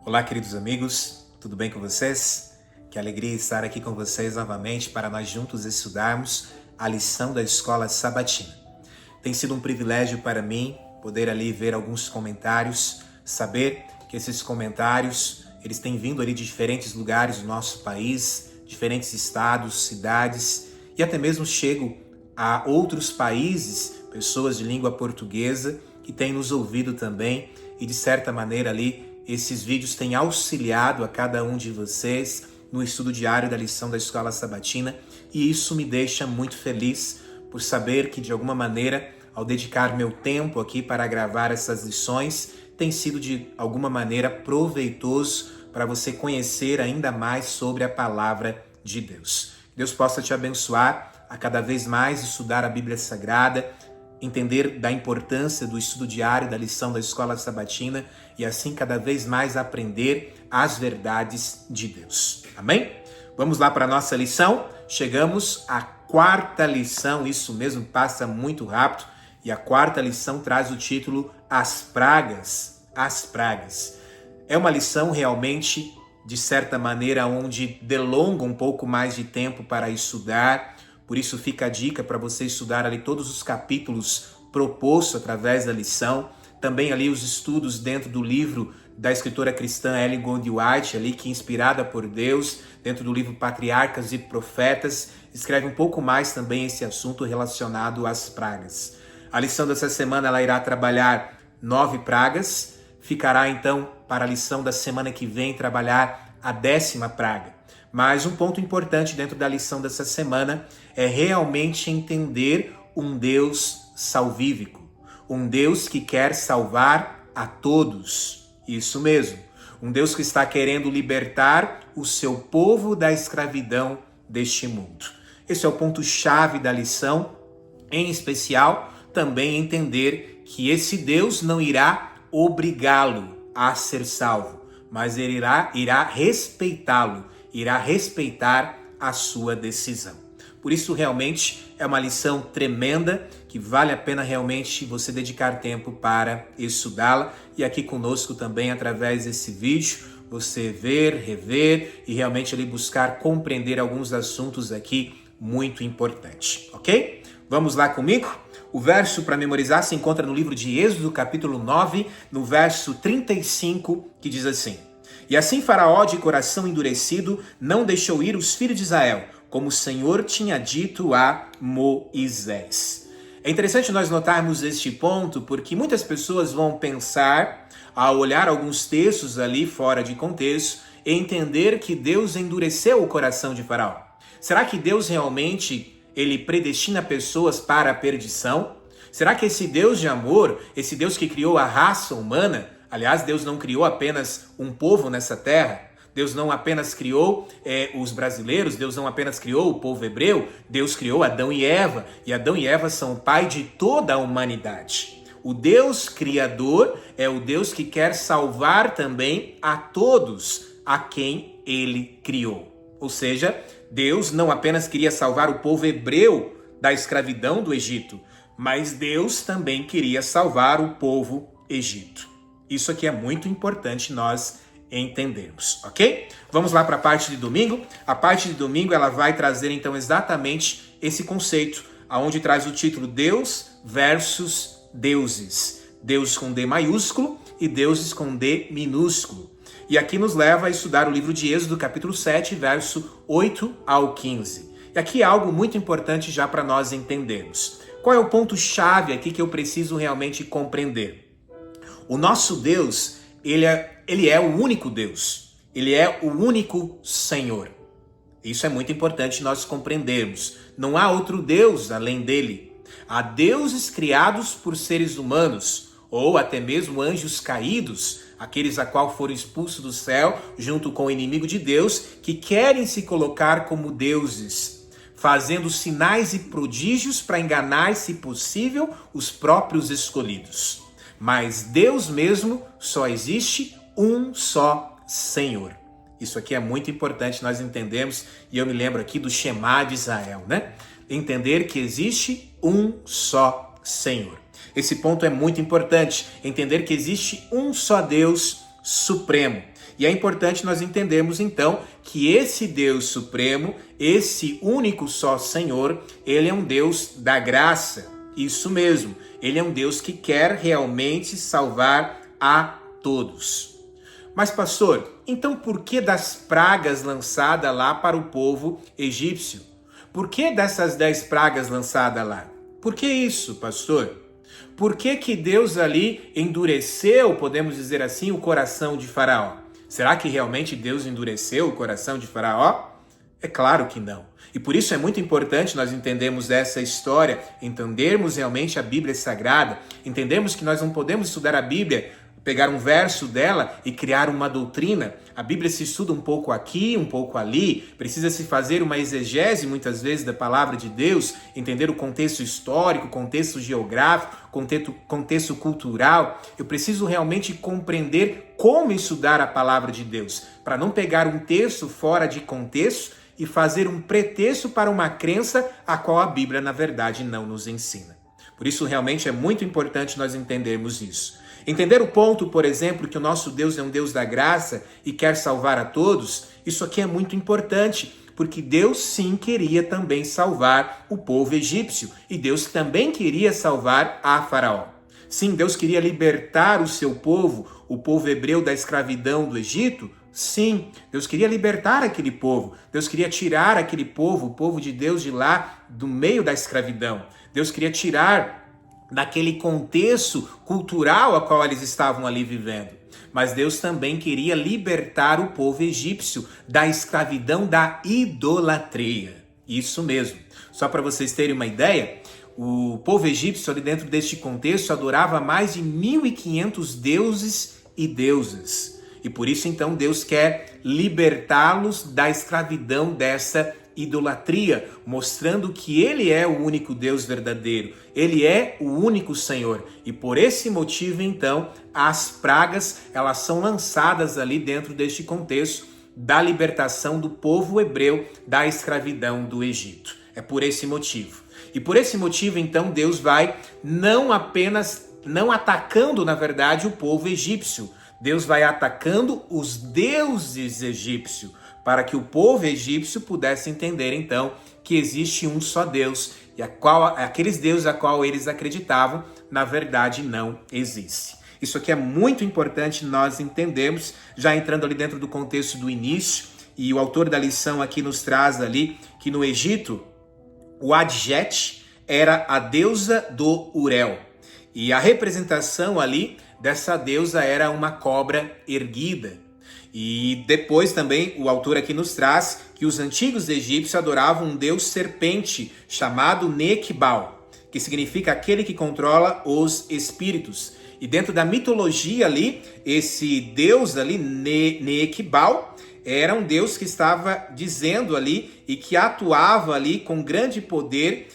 Olá, queridos amigos, tudo bem com vocês? Que alegria estar aqui com vocês novamente para nós juntos estudarmos a lição da Escola Sabatina. Tem sido um privilégio para mim poder ali ver alguns comentários, saber que esses comentários, eles têm vindo ali de diferentes lugares do nosso país, diferentes estados, cidades, e até mesmo chego a outros países, pessoas de língua portuguesa, que têm nos ouvido também, e de certa maneira ali, esses vídeos têm auxiliado a cada um de vocês no estudo diário da lição da Escola Sabatina, e isso me deixa muito feliz por saber que, de alguma maneira, ao dedicar meu tempo aqui para gravar essas lições, tem sido de alguma maneira proveitoso para você conhecer ainda mais sobre a palavra de Deus. Deus possa te abençoar a cada vez mais estudar a Bíblia Sagrada, entender da importância do estudo diário da lição da Escola Sabatina e assim cada vez mais aprender as verdades de Deus. Amém? Vamos lá para a nossa lição. Chegamos à quarta lição, isso mesmo, passa muito rápido. E a quarta lição traz o título As Pragas. As Pragas. É uma lição realmente, de certa maneira, onde delonga um pouco mais de tempo para estudar. Por isso fica a dica para você estudar ali todos os capítulos propostos através da lição. Também ali os estudos dentro do livro da escritora cristã Ellen White, ali, que inspirada por Deus, dentro do livro Patriarcas e Profetas, escreve um pouco mais também esse assunto relacionado às pragas. A lição dessa semana ela irá trabalhar 9 pragas, ficará então para a lição da semana que vem trabalhar a 10ª praga. Mas um ponto importante dentro da lição dessa semana é realmente entender um Deus salvífico, um Deus que quer salvar a todos. Isso mesmo, um Deus que está querendo libertar o seu povo da escravidão deste mundo. Esse é o ponto-chave da lição, em especial também entender que esse Deus não irá obrigá-lo a ser salvo, mas ele irá respeitá-lo, irá respeitar a sua decisão. Por isso, realmente, é uma lição tremenda que vale a pena realmente você dedicar tempo para estudá-la. E aqui conosco também, através desse vídeo, você ver, rever e realmente ali buscar compreender alguns assuntos aqui muito importantes, ok? Vamos lá comigo? O verso para memorizar se encontra no livro de Êxodo, capítulo 9, no verso 35, que diz assim: E assim Faraó, de coração endurecido, não deixou ir os filhos de Israel, como o Senhor tinha dito a Moisés. É interessante nós notarmos este ponto, porque muitas pessoas vão pensar, ao olhar alguns textos ali fora de contexto, e entender que Deus endureceu o coração de Faraó. Será que Deus realmente ele predestina pessoas para a perdição? Será que esse Deus de amor, esse Deus que criou a raça humana, aliás, Deus não criou apenas um povo nessa terra, Deus não apenas criou os brasileiros, Deus não apenas criou o povo hebreu, Deus criou Adão e Eva são o pai de toda a humanidade. O Deus criador é o Deus que quer salvar também a todos a quem ele criou. Ou seja, Deus não apenas queria salvar o povo hebreu da escravidão do Egito, mas Deus também queria salvar o povo egito. Isso aqui é muito importante nós entendermos, ok? Vamos lá para a parte de domingo. A parte de domingo ela vai trazer então exatamente esse conceito, aonde traz o título Deus versus deuses. Deus com D maiúsculo e deuses com D minúsculo. E aqui nos leva a estudar o livro de Êxodo, capítulo 7, verso 8 ao 15. E aqui é algo muito importante já para nós entendermos. Qual é o ponto-chave aqui que eu preciso realmente compreender? O nosso Deus, ele é o único Deus. Ele é o único Senhor. Isso é muito importante nós compreendermos. Não há outro Deus além dele. Há deuses criados por seres humanos, ou até mesmo anjos caídos, aqueles a qual foram expulsos do céu junto com o inimigo de Deus, que querem se colocar como deuses, fazendo sinais e prodígios para enganar, se possível, os próprios escolhidos. Mas Deus mesmo só existe um só Senhor. Isso aqui é muito importante nós entendermos, e eu me lembro aqui do Shema de Israel, né? Entender que existe um só Senhor. Esse ponto é muito importante, entender que existe um só Deus supremo. E é importante nós entendermos então que esse Deus supremo, esse único só Senhor, ele é um Deus da graça. Isso mesmo, ele é um Deus que quer realmente salvar a todos. Mas pastor, então por que das pragas lançadas lá para o povo egípcio? Por que dessas 10 pragas lançadas lá? Por que isso, pastor? Por que Deus ali endureceu, podemos dizer assim, o coração de Faraó? Será que realmente Deus endureceu o coração de Faraó? É claro que não. E por isso é muito importante nós entendermos essa história, entendermos realmente a Bíblia Sagrada, entendermos que nós não podemos estudar a Bíblia, pegar um verso dela e criar uma doutrina. A Bíblia se estuda um pouco aqui, um pouco ali, precisa-se fazer uma exegese muitas vezes da palavra de Deus, entender o contexto histórico, contexto geográfico, contexto cultural. Eu preciso realmente compreender como estudar a palavra de Deus, para não pegar um texto fora de contexto e fazer um pretexto para uma crença a qual a Bíblia, na verdade, não nos ensina. Por isso, realmente é muito importante nós entendermos isso. Entender o ponto, por exemplo, que o nosso Deus é um Deus da graça e quer salvar a todos, isso aqui é muito importante, porque Deus sim queria também salvar o povo egípcio e Deus também queria salvar a Faraó. Sim, Deus queria libertar o seu povo, o povo hebreu da escravidão do Egito. Sim, Deus queria libertar aquele povo, Deus queria tirar aquele povo, o povo de Deus, de lá, do meio da escravidão. Deus queria tirar daquele contexto cultural a qual eles estavam ali vivendo. Mas Deus também queria libertar o povo egípcio da escravidão da idolatria. Isso mesmo. Só para vocês terem uma ideia, o povo egípcio ali dentro deste contexto adorava mais de 1.500 deuses e deusas. E por isso então Deus quer libertá-los da escravidão dessa idolatria, mostrando que ele é o único Deus verdadeiro, ele é o único Senhor. E por esse motivo então as pragas, elas são lançadas ali dentro deste contexto da libertação do povo hebreu da escravidão do Egito. É por esse motivo. E por esse motivo então Deus vai não atacando, na verdade, o povo egípcio. Deus vai atacando os deuses egípcios, para que o povo egípcio pudesse entender, então, que existe um só Deus, e aqueles deuses a qual eles acreditavam, na verdade, não existe. Isso aqui é muito importante nós entendermos, já entrando ali dentro do contexto do início, e o autor da lição aqui nos traz ali, que no Egito, o Adjet era a deusa do Urel, e a representação ali dessa deusa era uma cobra erguida. E depois também o autor aqui nos traz que os antigos egípcios adoravam um deus serpente chamado Nequibal, que significa aquele que controla os espíritos. E dentro da mitologia ali, esse deus ali, Nequibal, era um deus que estava dizendo ali e que atuava ali com grande poder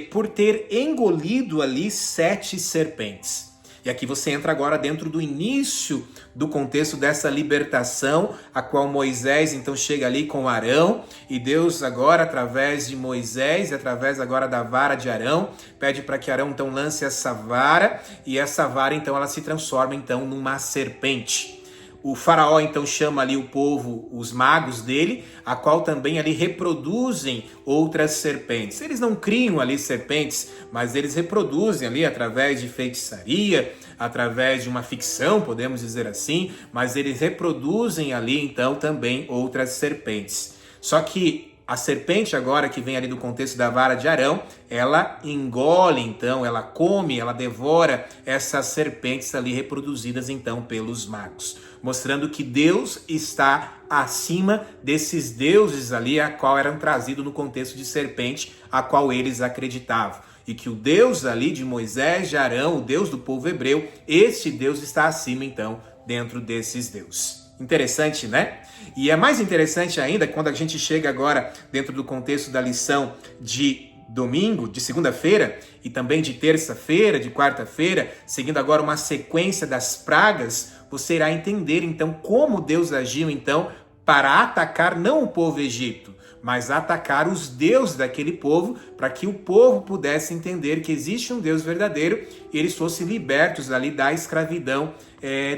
por ter engolido ali 7 serpentes. E aqui você entra agora dentro do início do contexto dessa libertação, a qual Moisés então chega ali com Arão, e Deus agora, através de Moisés, e através agora da vara de Arão, pede para que Arão então lance essa vara, e essa vara então ela se transforma então numa serpente. O faraó então chama ali o povo, os magos dele, a qual também ali reproduzem outras serpentes. Eles não criam ali serpentes, mas eles reproduzem ali através de feitiçaria, através de uma ficção, podemos dizer assim, mas eles reproduzem ali então também outras serpentes. Só que a serpente agora, que vem ali do contexto da vara de Arão, ela engole então, ela come, ela devora essas serpentes ali reproduzidas então pelos magos, mostrando que Deus está acima desses deuses ali, a qual eram trazidos no contexto de serpente, a qual eles acreditavam. E que o Deus ali de Moisés, de Arão, o Deus do povo hebreu, este Deus está acima então dentro desses deuses. Interessante, né? E é mais interessante ainda quando a gente chega agora dentro do contexto da lição de domingo, de segunda-feira e também de terça-feira, de quarta-feira, seguindo agora uma sequência das pragas, você irá entender então como Deus agiu então para atacar não o povo egípcio, mas atacar os deuses daquele povo, para que o povo pudesse entender que existe um Deus verdadeiro e eles fossem libertos ali da escravidão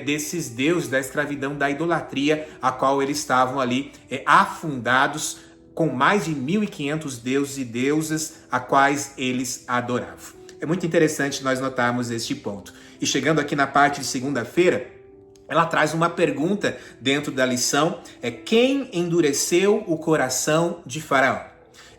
desses deuses, da escravidão da idolatria, a qual eles estavam ali afundados com mais de 1.500 deuses e deusas a quais eles adoravam. É muito interessante nós notarmos este ponto. E chegando aqui na parte de segunda-feira, ela traz uma pergunta dentro da lição, quem endureceu o coração de Faraó?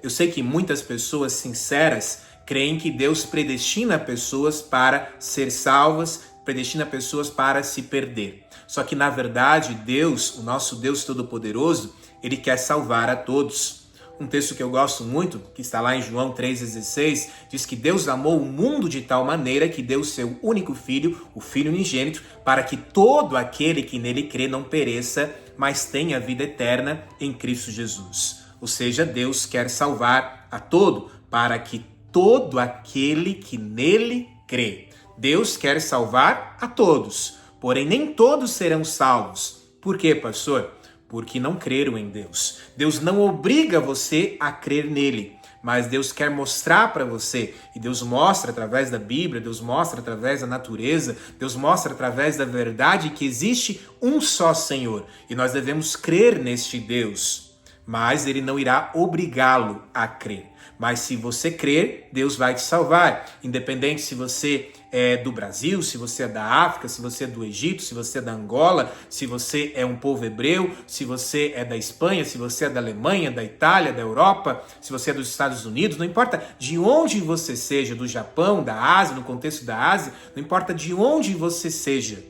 Eu sei que muitas pessoas sinceras creem que Deus predestina pessoas para ser salvas, predestina pessoas para se perder. Só que na verdade Deus, o nosso Deus Todo-Poderoso, Ele quer salvar a todos. Um texto que eu gosto muito, que está lá em João 3,16, diz que Deus amou o mundo de tal maneira que deu o seu único filho, o Filho unigênito, para que todo aquele que nele crê não pereça, mas tenha vida eterna em Cristo Jesus. Ou seja, Deus quer salvar a todo, para que todo aquele que nele crê. Deus quer salvar a todos, porém nem todos serão salvos. Por quê, pastor? Porque não creram em Deus. Deus não obriga você a crer nele, mas Deus quer mostrar para você, e Deus mostra através da Bíblia, Deus mostra através da natureza, Deus mostra através da verdade que existe um só Senhor, e nós devemos crer neste Deus, mas ele não irá obrigá-lo a crer. Mas se você crer, Deus vai te salvar, independente se você é do Brasil, se você é da África, se você é do Egito, se você é da Angola, se você é um povo hebreu, se você é da Espanha, se você é da Alemanha, da Itália, da Europa, se você é dos Estados Unidos, não importa de onde você seja, do Japão, da Ásia, no contexto da Ásia, não importa de onde você seja,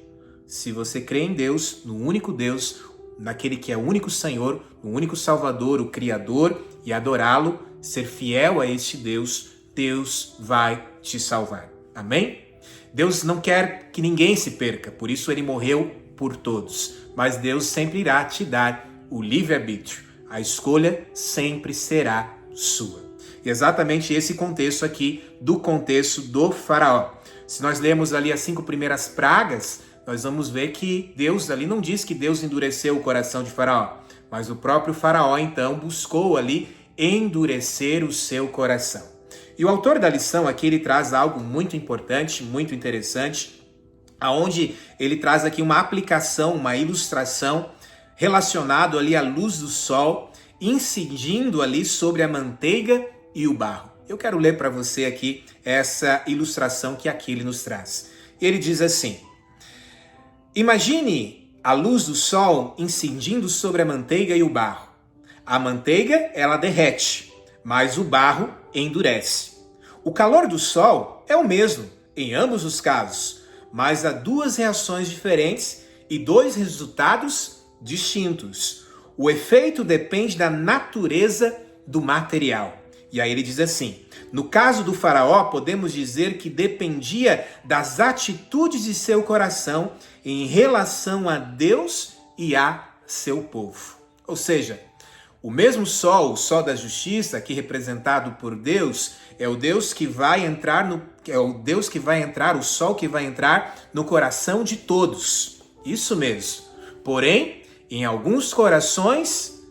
se você crê em Deus, no único Deus, naquele que é o único Senhor, o único Salvador, o Criador, e adorá-lo, ser fiel a este Deus, Deus vai te salvar. Amém? Deus não quer que ninguém se perca, por isso ele morreu por todos. Mas Deus sempre irá te dar o livre-arbítrio. A escolha sempre será sua. E exatamente esse contexto aqui, do contexto do Faraó. Se nós lemos ali as 5 primeiras pragas, nós vamos ver que Deus ali não diz que Deus endureceu o coração de Faraó, mas o próprio Faraó então buscou ali endurecer o seu coração. E o autor da lição aqui, ele traz algo muito importante, muito interessante, aonde ele traz aqui uma aplicação, uma ilustração relacionado ali à luz do sol, incidindo ali sobre a manteiga e o barro. Eu quero ler para você aqui essa ilustração que aqui ele nos traz. Ele diz assim: imagine a luz do sol incidindo sobre a manteiga e o barro. A manteiga, ela derrete, mas o barro endurece. O calor do sol é o mesmo em ambos os casos, mas há 2 reações diferentes e 2 resultados distintos. O efeito depende da natureza do material. E aí ele diz assim: no caso do Faraó, podemos dizer que dependia das atitudes de seu coração em relação a Deus e a seu povo. Ou seja, o mesmo sol, o sol da justiça, aqui representado por Deus, é o Deus que vai entrar o sol que vai entrar no coração de todos. Isso mesmo. Porém, em alguns corações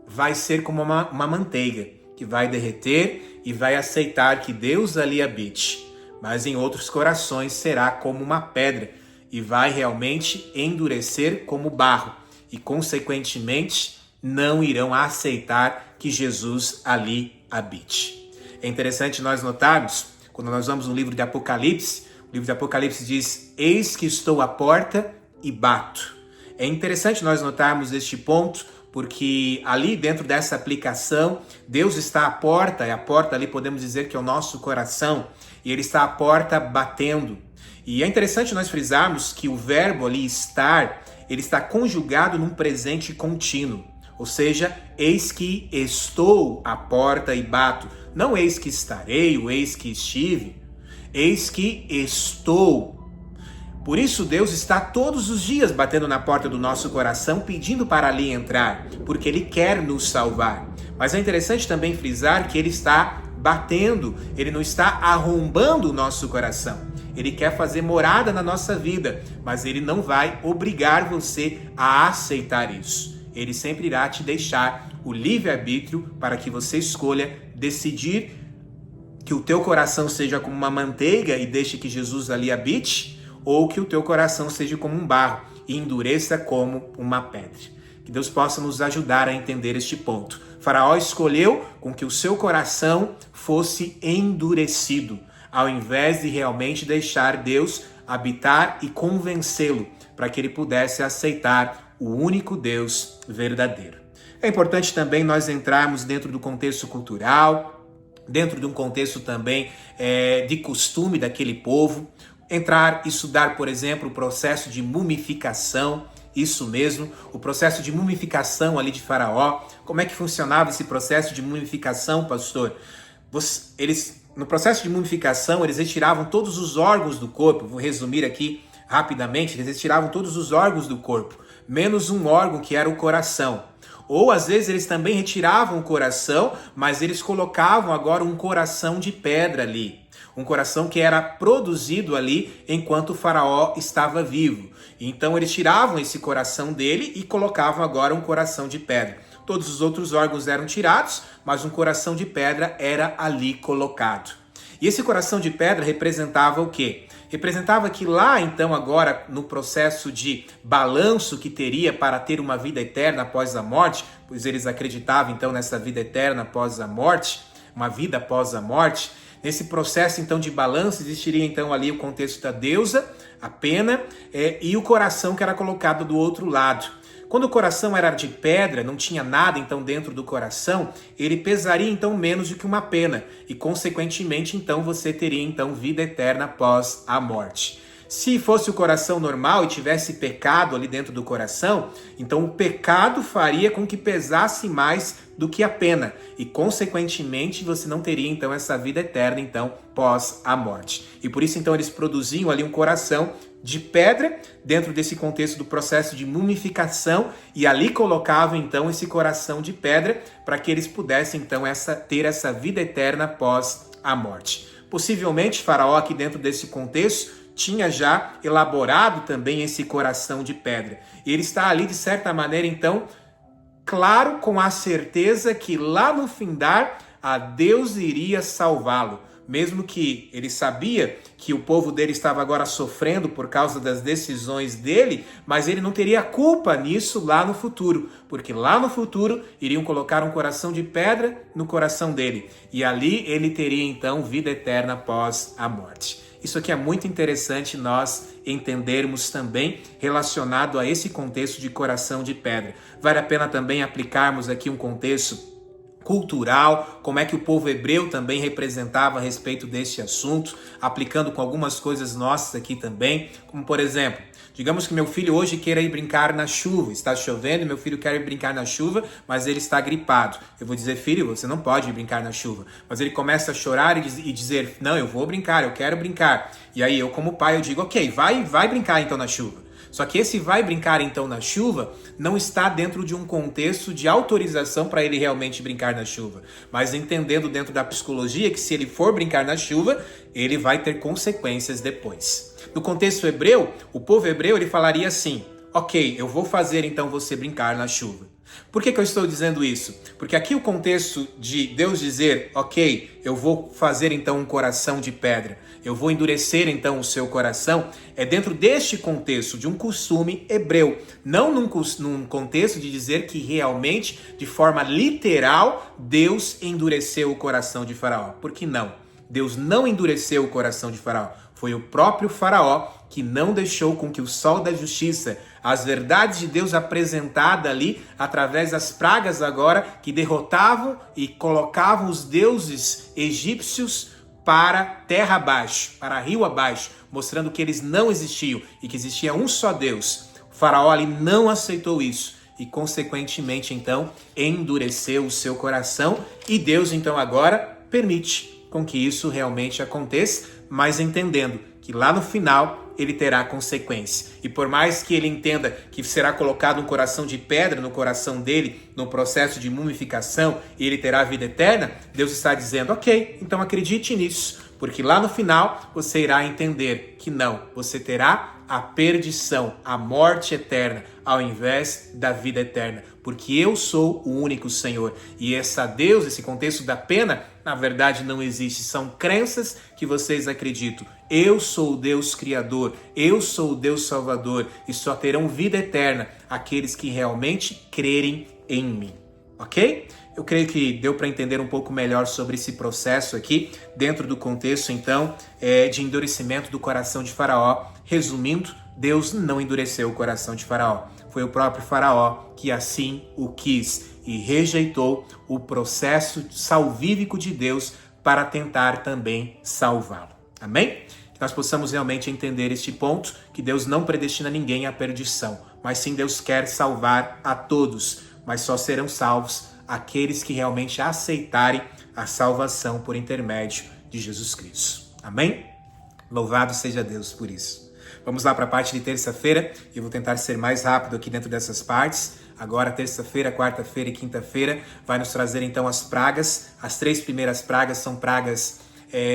vai ser como uma manteiga, que vai derreter e vai aceitar que Deus ali habite. Mas em outros corações será como uma pedra e vai realmente endurecer como barro e, consequentemente, não irão aceitar que Jesus ali habite. É interessante nós notarmos, quando nós vamos no livro de Apocalipse, o livro de Apocalipse diz: eis que estou à porta e bato. É interessante nós notarmos este ponto, porque ali dentro dessa aplicação, Deus está à porta, e a porta ali podemos dizer que é o nosso coração, e Ele está à porta batendo. E é interessante nós frisarmos que o verbo ali estar, ele está conjugado num presente contínuo. Ou seja, eis que estou à porta e bato. Não eis que estarei, ou eis que estive. Eis que estou. Por isso Deus está todos os dias batendo na porta do nosso coração, pedindo para ali entrar, porque Ele quer nos salvar. Mas é interessante também frisar que Ele está batendo, Ele não está arrombando o nosso coração. Ele quer fazer morada na nossa vida, mas Ele não vai obrigar você a aceitar isso. ele sempre irá te deixar o livre-arbítrio para que você escolha decidir que o teu coração seja como uma manteiga e deixe que Jesus ali habite, ou que o teu coração seja como um barro e endureça como uma pedra. Que Deus possa nos ajudar a entender este ponto. Faraó escolheu com que o seu coração fosse endurecido, ao invés de realmente deixar Deus habitar e convencê-lo, para que ele pudesse aceitar o único Deus verdadeiro. É importante também nós entrarmos dentro do contexto cultural, dentro de um contexto também de costume daquele povo, entrar e estudar, por exemplo, o processo de mumificação. Isso mesmo, o processo de mumificação ali de Faraó. Como é que funcionava esse processo de mumificação, pastor? No processo de mumificação, eles retiravam todos os órgãos do corpo. Vou resumir aqui rapidamente. Eles retiravam todos os órgãos do corpo, menos um órgão que era o coração. Ou às vezes eles também retiravam o coração, mas eles colocavam agora um coração de pedra ali. Um coração que era produzido ali enquanto o Faraó estava vivo. Então eles tiravam esse coração dele e colocavam agora um coração de pedra. Todos os outros órgãos eram tirados, mas um coração de pedra era ali colocado. E esse coração de pedra representava o quê? Representava que lá, então, agora, no processo de balanço que teria para ter uma vida eterna após a morte, pois eles acreditavam, então, nessa vida eterna após a morte, uma vida após a morte. Nesse processo, então, de balanço, existiria, então, ali o contexto da deusa, a pena, e o coração que era colocado do outro lado. Quando o coração era de pedra, não tinha nada, então, dentro do coração, ele pesaria, então, menos do que uma pena. E, consequentemente, então, você teria, então, vida eterna após a morte. Se fosse o coração normal e tivesse pecado ali dentro do coração, então o pecado faria com que pesasse mais do que a pena. E, consequentemente, você não teria, então, essa vida eterna, então, pós a morte. E por isso, então, eles produziam ali um coração de pedra dentro desse contexto do processo de mumificação e ali colocavam, então, esse coração de pedra para que eles pudessem, então, ter essa vida eterna após a morte. Possivelmente, Faraó, aqui dentro desse contexto, tinha já elaborado também esse coração de pedra. E ele está ali, de certa maneira, então, claro, com a certeza que lá no findar, a Deus iria salvá-lo. Mesmo que ele sabia que o povo dele estava agora sofrendo por causa das decisões dele, mas ele não teria culpa nisso lá no futuro, porque lá no futuro iriam colocar um coração de pedra no coração dele, e ali ele teria então vida eterna após a morte. Isso aqui é muito interessante nós entendermos também relacionado a esse contexto de coração de pedra. Vale a pena também aplicarmos aqui um contexto cultural, como é que o povo hebreu também representava a respeito deste assunto, aplicando com algumas coisas nossas aqui também, como por exemplo, digamos que meu filho hoje queira ir brincar na chuva, está chovendo, meu filho quer ir brincar na chuva, mas ele está gripado. Eu vou dizer, filho, você não pode ir brincar na chuva. Mas ele começa a chorar e dizer, não, eu vou brincar, eu quero brincar. E aí eu como pai, eu digo, ok, vai brincar então na chuva. Só que esse vai brincar então na chuva não está dentro de um contexto de autorização para ele realmente brincar na chuva, mas entendendo dentro da psicologia que se ele for brincar na chuva, ele vai ter consequências depois. No contexto hebreu, o povo hebreu ele falaria assim, ok, eu vou fazer então você brincar na chuva. Por que eu estou dizendo isso? Porque aqui o contexto de Deus dizer, ok, eu vou fazer então um coração de pedra, eu vou endurecer então o seu coração, é dentro deste contexto de um costume hebreu, não num contexto de dizer que realmente, de forma literal, Deus endureceu o coração de Faraó. Por que não? Deus não endureceu o coração de Faraó. Foi o próprio Faraó que não deixou com que o sol da justiça, as verdades de Deus apresentadas ali, através das pragas agora, que derrotavam e colocavam os deuses egípcios para terra abaixo, para rio abaixo, mostrando que eles não existiam e que existia um só Deus. O Faraó ali não aceitou isso e, consequentemente, então, endureceu o seu coração e Deus, então, agora permite com que isso realmente aconteça, mas entendendo que lá no final ele terá consequência. E por mais que ele entenda que será colocado um coração de pedra no coração dele, no processo de mumificação, e ele terá a vida eterna, Deus está dizendo, ok, então acredite nisso, porque lá no final você irá entender que não, você terá a perdição, a morte eterna, ao invés da vida eterna. Porque eu sou o único Senhor. E esse contexto da pena, na verdade não existe. São crenças que vocês acreditam. Eu sou o Deus Criador, eu sou o Deus Salvador, e só terão vida eterna aqueles que realmente crerem em mim. Ok? Eu creio que deu para entender um pouco melhor sobre esse processo aqui, dentro do contexto, então, de endurecimento do coração de Faraó. Resumindo, Deus não endureceu o coração de Faraó. Foi o próprio Faraó que assim o quis e rejeitou o processo salvífico de Deus para tentar também salvá-lo. Amém? Que nós possamos realmente entender este ponto, que Deus não predestina ninguém à perdição, mas sim Deus quer salvar a todos, mas só serão salvos aqueles que realmente aceitarem a salvação por intermédio de Jesus Cristo. Amém? Louvado seja Deus por isso. Vamos lá para a parte de terça-feira. Eu vou tentar ser mais rápido aqui dentro dessas partes. Agora, terça-feira, quarta-feira e quinta-feira vai nos trazer então as pragas. As 3 primeiras pragas são pragas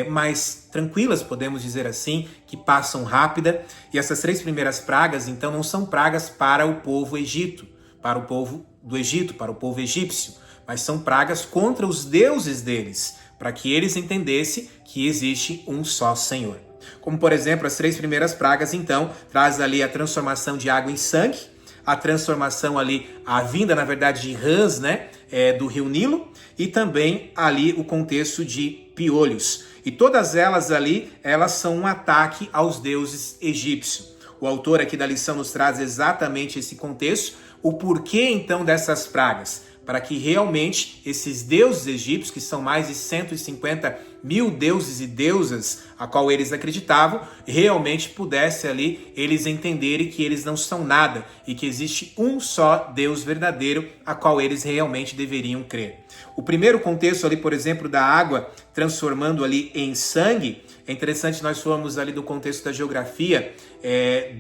mais tranquilas, podemos dizer assim, que passam rápida. E essas 3 primeiras pragas, então, não são pragas para o povo Egito, para o povo do Egito, para o povo egípcio, mas são pragas contra os deuses deles, para que eles entendessem que existe um só Senhor. Como, por exemplo, as 3 primeiras pragas, então, traz ali a transformação de água em sangue, a transformação ali, a vinda, na verdade, de rãs, né, do rio Nilo, e também ali o contexto de piolhos. E todas elas ali, elas são um ataque aos deuses egípcios. O autor aqui da lição nos traz exatamente esse contexto, o porquê, então, dessas pragas, para que realmente esses deuses egípcios, que são mais de 150 mil deuses e deusas a qual eles acreditavam, realmente pudesse ali eles entenderem que eles não são nada e que existe um só Deus verdadeiro a qual eles realmente deveriam crer. O primeiro contexto ali, por exemplo, da água transformando ali em sangue, é interessante nós formos ali do contexto da geografia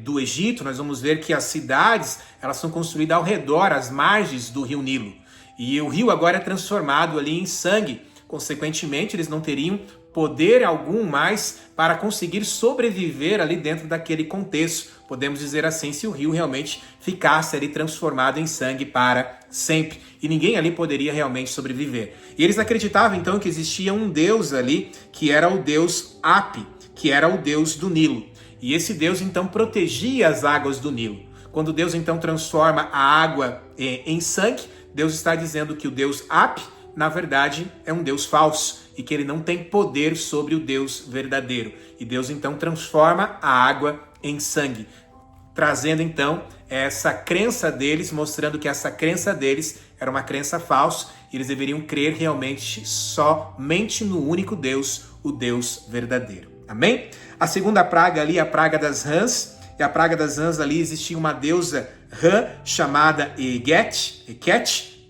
do Egito, nós vamos ver que as cidades elas são construídas ao redor, às margens do rio Nilo. E o rio agora é transformado ali em sangue. Consequentemente, eles não teriam poder algum mais para conseguir sobreviver ali dentro daquele contexto. Podemos dizer assim, se o rio realmente ficasse ali transformado em sangue para sempre. E ninguém ali poderia realmente sobreviver. E eles acreditavam então que existia um deus ali, que era o deus Api, que era o deus do Nilo. E esse deus então protegia as águas do Nilo. Quando Deus então transforma a água em sangue, Deus está dizendo que o Deus Api, na verdade, é um Deus falso e que ele não tem poder sobre o Deus verdadeiro. E Deus então transforma a água em sangue, trazendo então essa crença deles, mostrando que essa crença deles era uma crença falsa e eles deveriam crer realmente somente no único Deus, o Deus verdadeiro. Amém? A segunda praga ali, a praga das rãs. E a praga das rãs ali existia uma deusa rã chamada Heket,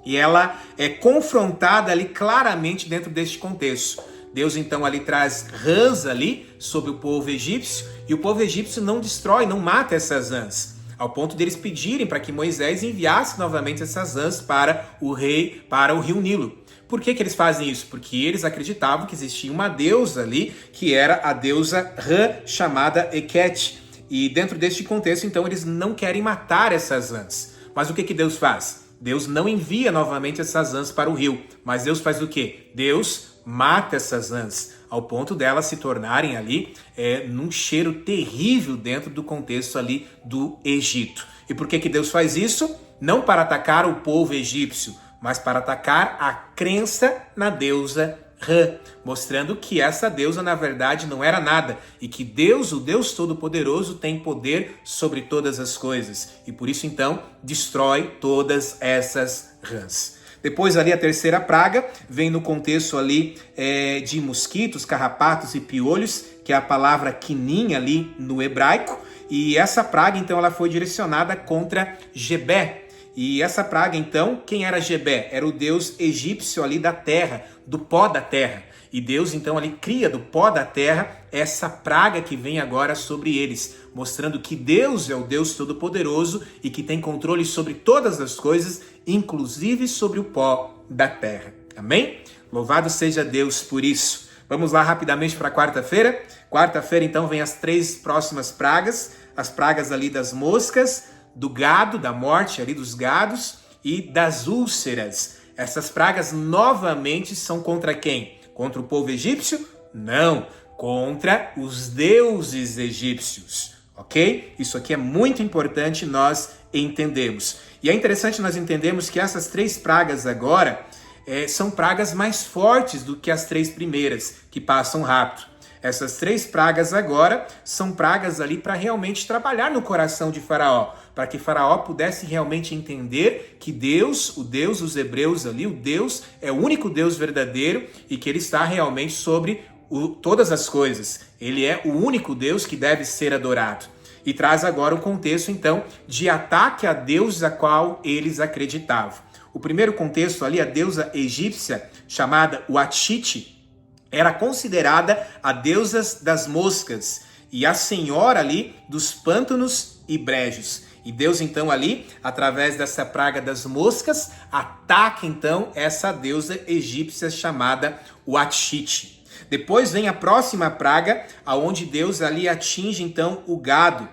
e ela é confrontada ali claramente dentro deste contexto. Deus então ali traz rãs ali sobre o povo egípcio, e o povo egípcio não destrói, não mata essas rãs, ao ponto deles pedirem para que Moisés enviasse novamente essas rãs para o rio Nilo. Por que eles fazem isso? Porque eles acreditavam que existia uma deusa ali, que era a deusa Rã, chamada Heket. E dentro deste contexto, então, eles não querem matar essas rãs. Mas o que Deus faz? Deus não envia novamente essas rãs para o rio. Mas Deus faz o quê? Deus mata essas rãs, ao ponto delas se tornarem ali num cheiro terrível dentro do contexto ali do Egito. E por que Deus faz isso? Não para atacar o povo egípcio, mas para atacar a crença na deusa Rã, mostrando que essa deusa na verdade não era nada e que Deus, o Deus Todo-Poderoso, tem poder sobre todas as coisas e por isso então destrói todas essas rãs. Depois ali a terceira praga vem no contexto ali de mosquitos, carrapatos e piolhos, que é a palavra quinim ali no hebraico, e essa praga então ela foi direcionada contra Gebé. E essa praga, então, quem era Gebé? Era o deus egípcio ali da terra, do pó da terra. E Deus, então, ali cria do pó da terra essa praga que vem agora sobre eles, mostrando que Deus é o Deus Todo-Poderoso e que tem controle sobre todas as coisas, inclusive sobre o pó da terra. Amém? Louvado seja Deus por isso. Vamos lá rapidamente para quarta-feira. Quarta-feira, então, vem as 3 próximas pragas. as pragas ali das moscas, do gado, da morte ali dos gados e das úlceras. Essas pragas novamente são contra quem? Contra o povo egípcio? Não, contra os deuses egípcios, ok? Isso aqui é muito importante nós entendermos. E é interessante nós entendermos que essas 3 pragas agora são pragas mais fortes do que as 3 primeiras, que passam rápido. Essas 3 pragas agora são pragas ali para realmente trabalhar no coração de Faraó, para que Faraó pudesse realmente entender que Deus, o Deus dos hebreus ali, o Deus é o único Deus verdadeiro e que ele está realmente sobre todas as coisas. Ele é o único Deus que deve ser adorado. E traz agora o contexto, então, de ataque a deuses a qual eles acreditavam. O primeiro contexto ali, a deusa egípcia, chamada Uatite, era considerada a deusa das moscas e a senhora ali dos pântanos e brejos. E Deus, então, ali, através dessa praga das moscas, ataca, então, essa deusa egípcia chamada Uatite. Depois vem a próxima praga, aonde Deus ali atinge, então, o gado.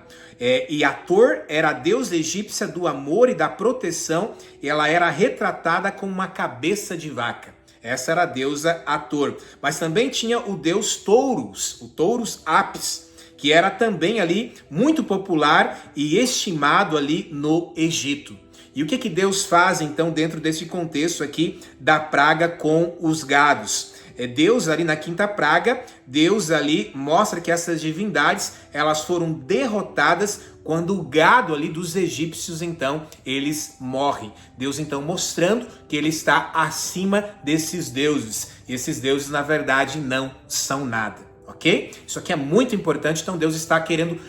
E Ator era a deusa egípcia do amor e da proteção, e ela era retratada como uma cabeça de vaca. Essa era a deusa Ator. Mas também tinha o deus Touros, o Touros Apis, que era também ali muito popular e estimado ali no Egito. E o que Deus faz, então, dentro desse contexto aqui da praga com os gados? Deus ali na quinta praga, Deus ali mostra que essas divindades, elas foram derrotadas quando o gado ali dos egípcios, então, eles morrem. Deus, então, mostrando que ele está acima desses deuses. E esses deuses, na verdade, não são nada, ok? Isso aqui é muito importante, então Deus está querendo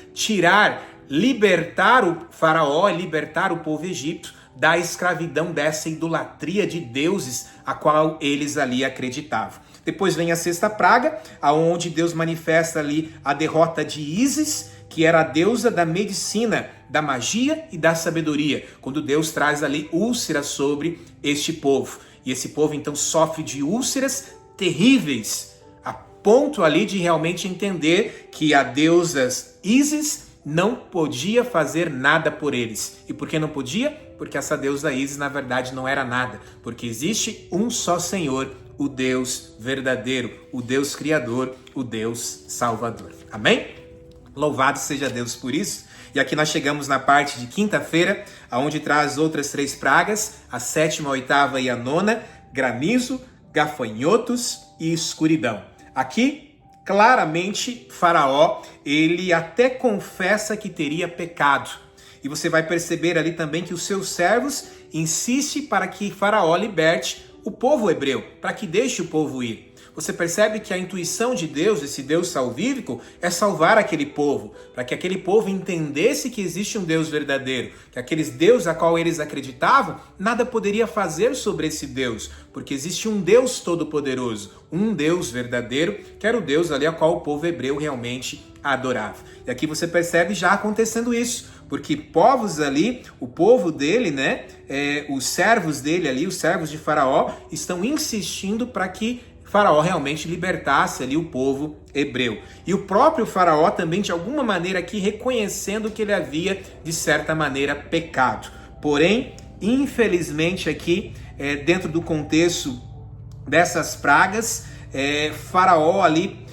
libertar o faraó, libertar o povo egípcio da escravidão dessa idolatria de deuses a qual eles ali acreditavam. Depois vem a sexta praga, aonde Deus manifesta ali a derrota de Ísis, que era a deusa da medicina, da magia e da sabedoria, quando Deus traz ali úlceras sobre este povo. E esse povo então sofre de úlceras terríveis, a ponto ali de realmente entender que a deusa Ísis não podia fazer nada por eles. E por que não podia? Porque essa deusa Ísis, na verdade, não era nada. Porque existe um só Senhor, o Deus verdadeiro, o Deus criador, o Deus salvador. Amém? Louvado seja Deus por isso. E aqui nós chegamos na parte de quinta-feira, aonde traz outras 3 pragas, a 7ª, a 8ª e a 9ª, granizo, gafanhotos e escuridão. Aqui, claramente, Faraó, ele até confessa que teria pecado. E você vai perceber ali também que os seus servos insistem para que Faraó liberte o povo hebreu, para que deixe o povo ir. Você percebe que a intuição de Deus, esse Deus salvífico, é salvar aquele povo, para que aquele povo entendesse que existe um Deus verdadeiro, que aqueles deuses a qual eles acreditavam, nada poderia fazer sobre esse Deus, porque existe um Deus todo-poderoso, um Deus verdadeiro, que era o Deus ali a qual o povo hebreu realmente adorava. E aqui você percebe já acontecendo isso, porque povos ali, o povo dele, os servos dele ali, os servos de Faraó, estão insistindo para que Faraó realmente libertasse ali o povo hebreu. E o próprio Faraó também, de alguma maneira aqui, reconhecendo que ele havia, de certa maneira, pecado. Porém, infelizmente aqui, dentro do contexto dessas pragas, Faraó ali,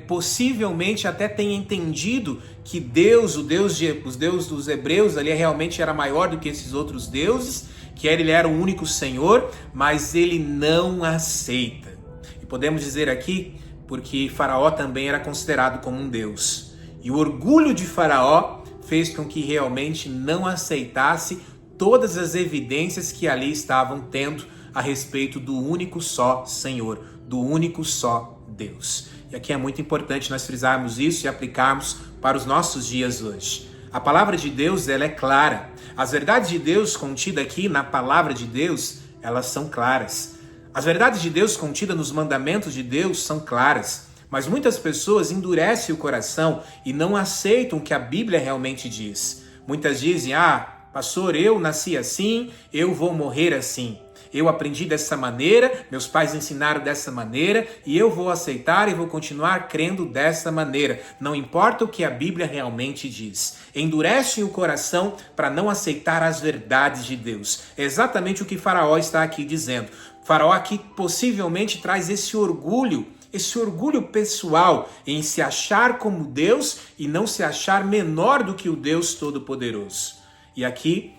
possivelmente até tenha entendido que Deus, os deuses dos hebreus ali realmente era maior do que esses outros deuses, que ele era o único Senhor, mas ele não aceita. E podemos dizer aqui, porque Faraó também era considerado como um Deus. E o orgulho de Faraó fez com que realmente não aceitasse todas as evidências que ali estavam tendo a respeito do único só Senhor, do único só Deus. E aqui é muito importante nós frisarmos isso e aplicarmos para os nossos dias hoje. A palavra de Deus, ela é clara. As verdades de Deus contidas aqui na palavra de Deus, elas são claras. As verdades de Deus contidas nos mandamentos de Deus são claras. Mas muitas pessoas endurecem o coração e não aceitam o que a Bíblia realmente diz. Muitas dizem, pastor, eu nasci assim, eu vou morrer assim. Eu aprendi dessa maneira, meus pais ensinaram dessa maneira e eu vou aceitar e vou continuar crendo dessa maneira. Não importa o que a Bíblia realmente diz. Endurecem o coração para não aceitar as verdades de Deus. É exatamente o que Faraó está aqui dizendo. Faraó aqui possivelmente traz esse orgulho pessoal em se achar como Deus e não se achar menor do que o Deus Todo-Poderoso. E aqui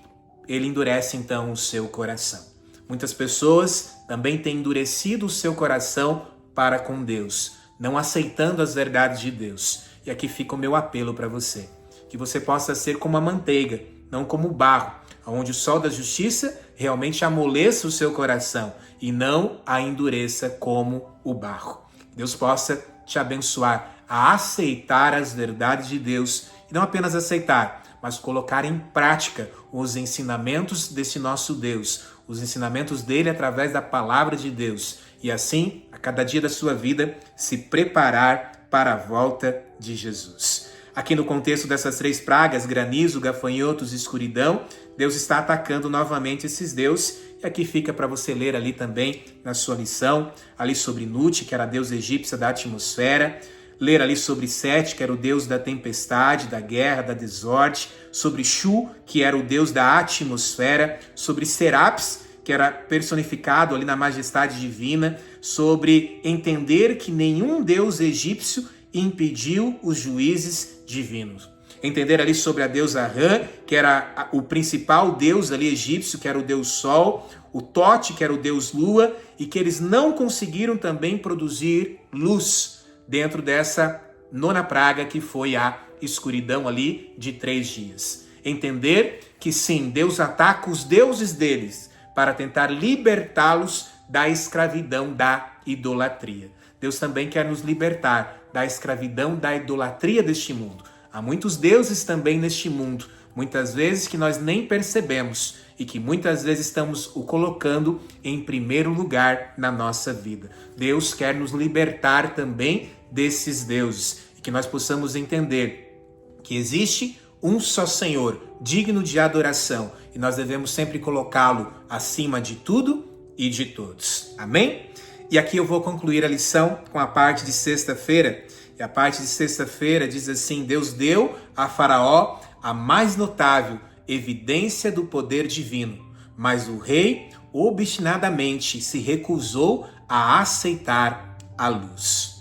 ele endurece então o seu coração. Muitas pessoas também têm endurecido o seu coração para com Deus, não aceitando as verdades de Deus. E aqui fica o meu apelo para você, que você possa ser como a manteiga, não como o barro, onde o sol da justiça realmente amoleça o seu coração e não a endureça como o barro. Deus possa te abençoar a aceitar as verdades de Deus, e não apenas aceitar, mas colocar em prática os ensinamentos desse nosso Deus, os ensinamentos dele através da palavra de Deus, e assim, a cada dia da sua vida, se preparar para a volta de Jesus. Aqui no contexto dessas 3 pragas, granizo, gafanhotos e escuridão, Deus está atacando novamente esses deuses. E aqui fica para você ler ali também na sua lição, ali sobre Nut, que era a deusa egípcia da atmosfera, ler ali sobre Sete, que era o deus da tempestade, da guerra, da desordem, sobre Shu, que era o deus da atmosfera, sobre Serapis, que era personificado ali na majestade divina, sobre entender que nenhum deus egípcio impediu os juízes divinos. Entender ali sobre a deusa Rã, que era o principal deus ali egípcio, que era o deus Sol, o Tote, que era o deus Lua, e que eles não conseguiram também produzir luz dentro dessa 9ª praga, que foi a escuridão ali de 3 dias. Entender que sim, Deus ataca os deuses deles para tentar libertá-los da escravidão da idolatria. Deus também quer nos libertar da escravidão da idolatria deste mundo. Há muitos deuses também neste mundo, muitas vezes que nós nem percebemos e que muitas vezes estamos o colocando em primeiro lugar na nossa vida. Deus quer nos libertar também desses deuses e que nós possamos entender que existe um só Senhor, digno de adoração, e nós devemos sempre colocá-lo acima de tudo e de todos. Amém? E aqui eu vou concluir a lição com a parte de sexta-feira. E a parte de sexta-feira diz assim: Deus deu a Faraó a mais notável evidência do poder divino, mas o rei obstinadamente se recusou a aceitar a luz.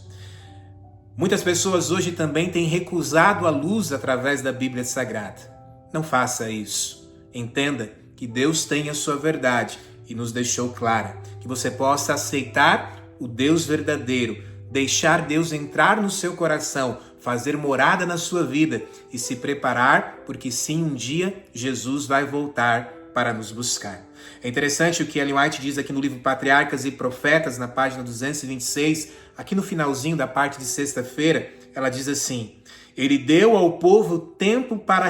Muitas pessoas hoje também têm recusado a luz através da Bíblia Sagrada. Não faça isso. Entenda que Deus tem a sua verdade e nos deixou clara, que você possa aceitar o Deus verdadeiro, deixar Deus entrar no seu coração, fazer morada na sua vida e se preparar, porque sim, um dia Jesus vai voltar para nos buscar. É interessante o que Ellen White diz aqui no livro Patriarcas e Profetas, na página 226, aqui no finalzinho da parte de sexta-feira, ela diz assim: Ele deu ao povo tempo para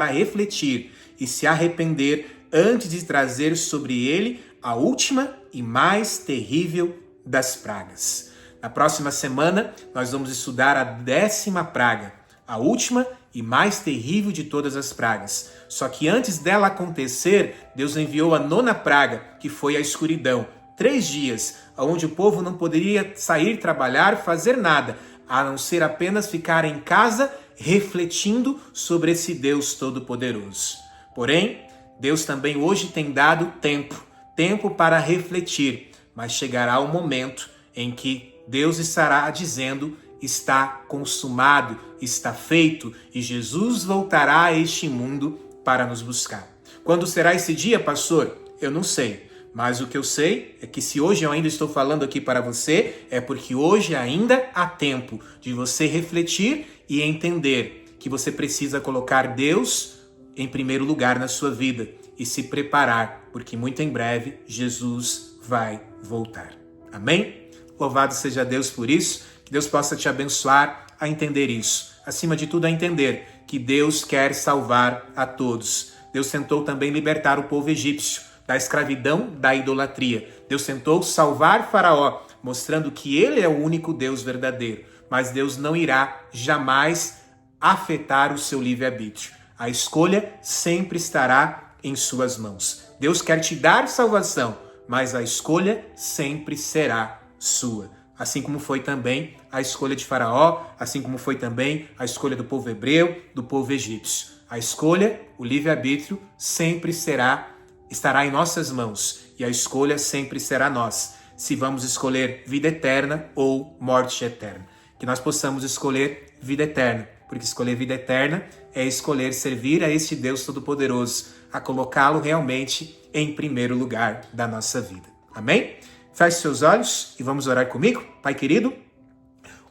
refletir e se arrepender antes de trazer sobre ele a última e mais terrível das pragas. Na próxima semana, nós vamos estudar a 10ª praga, a última e mais terrível de todas as pragas. Só que antes dela acontecer, Deus enviou a 9ª praga, que foi a escuridão. 3 dias, onde o povo não poderia sair, trabalhar, fazer nada, a não ser apenas ficar em casa, refletindo sobre esse Deus Todo-Poderoso. Porém, Deus também hoje tem dado tempo para refletir, mas chegará o momento em que Deus estará dizendo: está consumado, está feito, e Jesus voltará a este mundo para nos buscar. Quando será esse dia, pastor? Eu não sei, mas o que eu sei é que se hoje eu ainda estou falando aqui para você, é porque hoje ainda há tempo de você refletir e entender que você precisa colocar Deus em primeiro lugar na sua vida e se preparar, porque muito em breve Jesus vai voltar. Amém? Louvado seja Deus por isso, que Deus possa te abençoar a entender isso. Acima de tudo, a entender que Deus quer salvar a todos. Deus tentou também libertar o povo egípcio da escravidão da idolatria. Deus tentou salvar Faraó, mostrando que ele é o único Deus verdadeiro. Mas Deus não irá jamais afetar o seu livre-arbítrio. A escolha sempre estará em suas mãos. Deus quer te dar salvação, mas a escolha sempre será sua. Assim como foi também a escolha de Faraó, assim como foi também a escolha do povo hebreu, do povo egípcio. A escolha, o livre-arbítrio, sempre estará em nossas mãos, e a escolha sempre será nossa, se vamos escolher vida eterna ou morte eterna. Que nós possamos escolher vida eterna, porque escolher vida eterna é escolher servir a este Deus Todo-Poderoso, a colocá-lo realmente em primeiro lugar da nossa vida. Amém? Feche seus olhos e vamos orar comigo. Pai querido,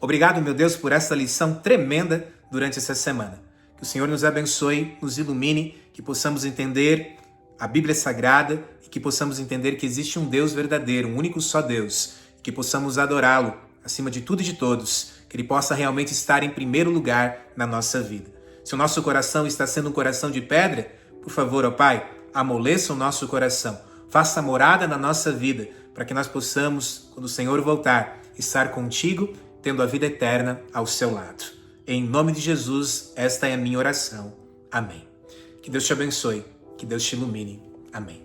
obrigado, meu Deus, por essa lição tremenda durante essa semana. Que o Senhor nos abençoe, nos ilumine, que possamos entender a Bíblia Sagrada e que possamos entender que existe um Deus verdadeiro, um único só Deus, que possamos adorá-lo acima de tudo e de todos, que Ele possa realmente estar em primeiro lugar na nossa vida. Se o nosso coração está sendo um coração de pedra, por favor, ó Pai, amoleça o nosso coração, faça morada na nossa vida, para que nós possamos, quando o Senhor voltar, estar contigo, tendo a vida eterna ao seu lado. Em nome de Jesus, esta é a minha oração. Amém. Que Deus te abençoe, que Deus te ilumine. Amém.